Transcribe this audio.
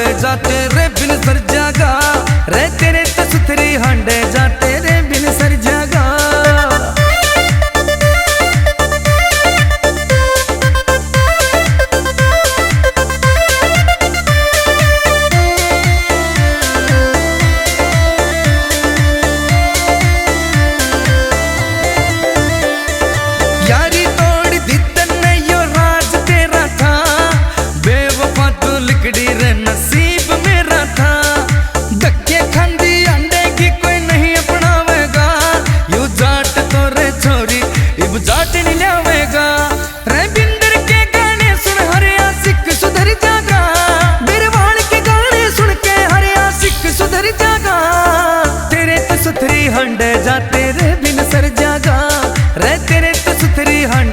हंडे जाते रे बिन सर जागा रे तेरे तो सुथरी हंडे जाते रे बिन सर जागा। यारी तोड़ दी तन्ने यो राज तेरा था, बेवफा तू लिकड़ी रे नसीब मेरा था। धक्के खांदी अंडे की कोई नहीं अपनावेगा, यू जाट तो रे छोरी इब जाट नहीं लावेगा। रे बिंदर के गाने सुन हर आशिक सुधर जागा, बिरवाल के गाने सुन के हर आशिक सुधर जागा। तेरे तो सुथरी हंडे जाते रे बिन सर जागा रे तेरे तो सुथरी हंडे